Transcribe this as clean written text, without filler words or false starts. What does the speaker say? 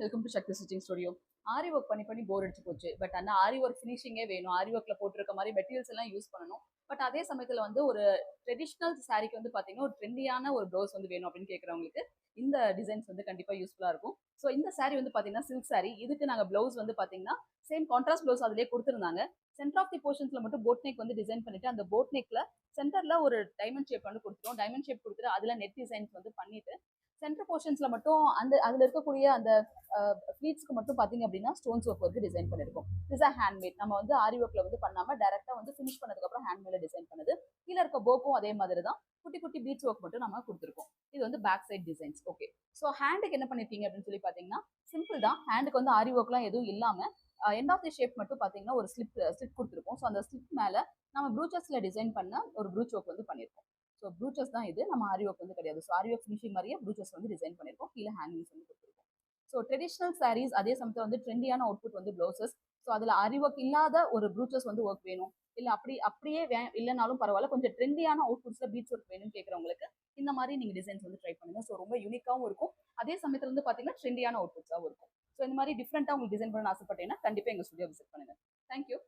Welcome to Shakti stitching studio. Aari work பண்ணி பண்ணி போர் அடிச்சு போச்சு. பட் ஆனால் ஆரி ஒர்க் ஃபினிஷிங்கே வேணும். ஆரி ஒர்க்ல போட்டிருக்க மாதிரி மெட்டீரியல்ஸ் எல்லாம் யூஸ் பண்ணணும். பட் அதே சமயத்தில் வந்து ஒரு ட்ரெடிஷ்னல் சாரிக்கு வந்து பார்த்தீங்கன்னா ஒரு ட்ரெண்டியான ஒரு ப்ளவுஸ் வந்து வேணும் அப்படின்னு கேட்குறவங்களுக்கு இந்த டிசைன்ஸ் வந்து கண்டிப்பாக யூஸ்ஃபுல்லாக இருக்கும். ஸோ இந்த சாரி வந்து பார்த்தீங்கன்னா சில்க் சாரி. இதுக்கு நாங்கள் ப்ளவுஸ் வந்து பார்த்தீங்கன்னா சேம் கான்ட்ராஸ்ட் ப்ளவுஸ் அதிலே கொடுத்துருந்தாங்க. சென்டர் ஆஃப் தி போர்ஷன்ஸ்ல மட்டும் போட் நெக் வந்து டிசைன் பண்ணிட்டு அந்த போட் நெக்ல சென்டர்ல ஒரு டைமண்ட் ஷேப் வந்து கொடுத்துருவோம். டைமண்ட் ஷேப் கொடுத்துட்டு அதுல நெட் டிசைன்ஸ் வந்து பண்ணிட்டு சென்டர் போர்ஷன்ஸ்ல மட்டும் அந்த அதுல இருக்கக்கூடிய அந்த ஃபிளீட்ஸ்க்கு மட்டும் பாத்தீங்க அப்படின்னா ஸ்டோன்ஸ் ஒர்க் வந்து டிசைன் பண்ணிருக்கோம். This are handmade. நம்ம வந்து ஆரி ஒர்க்ல வந்து பண்ணாம டைரக்டா வந்து ஃபினிஷ் பண்ணதுக்கு அப்புறம் ஹேண்ட்மேட்ல டிசைன் பண்ணது. கீழே இருக்க போக்கும் அதே மாதிரி தான். குட்டி குட்டி பீட்ஸ் ஒர்க் மட்டும் நம்ம கொடுத்துருக்கோம். இது வந்து back side designs. Okay. So ஹேண்டுக்கு என்ன பண்ணிருக்கீங்க அப்படின்னு சொல்லி பாத்தீங்கன்னா சிம்பிள் தான். ஹேண்டுக்கு வந்து ஆரி ஒர்க்லாம் எதுவும் இல்லாம எண்ட் ஆஃப் தி ஷேப் மட்டும் பாத்தீங்கன்னா ஒரு ஸ்லிப் கொடுத்துருக்கோம். ஸோ அந்த ஸ்லிப் மேல நம்ம ப்ரூச்சஸ்ல டிசைன் பண்ண ஒரு ப்ரூச் ஒர்க் வந்து பண்ணிருக்கோம். ஸோ ப்ரூச்சஸ் தான் இது. நம்ம ஆரி ஒர்க் வந்து கிடையாது. ஸோ ஆரி ஒர்க் ஃபினிஷிங் மாதிரியே ப்ரூச்சஸ் வந்து டிசைன் பண்ணிருக்கோம். கீழே ஹேங்கிங்ஸ் வந்து கொடுத்துருக்கோம். ஸோ ட்ரெடிஷ்னல் சாரீஸ் அதே சமயத்தில் வந்து ட்ரெண்டியான அவுட்புட் வந்து ப்ளவுசஸ். ஸோ அதில் ஆரி ஒர்க் இல்லாத ஒரு ப்ரூச்சஸ் வந்து ஒர்க் வேணும். இல்லை அப்படியே இல்லைனாலும் பரவாயில்ல, கொஞ்சம் ட்ரெண்டியான அவுட்புட்ஸ்ல பீட்ஸ் ஒர்க் வேணும்னு கேட்குறவங்களுக்கு இந்த மாதிரி நீங்கள் டிசைன்ஸ் வந்து ட்ரை பண்ணுங்க. ஸோ ரொம்ப யூனிக்காகவும் இருக்கும். அதே சமயத்தில் வந்து பார்த்தீங்கன்னா ட்ரெண்டியான அவுட்புட்ஸாகவும் இருக்கும். ஸோ இந்த மாதிரி டிஃப்ரெண்ட்டாக உங்களுக்கு டிசைன் பண்ண ஆசைப்பட்டீங்கன்னா கண்டிப்பாக எங்கள் ஸ்டுடியோ விசிட் பண்ணுங்க. தேங்க்யூ.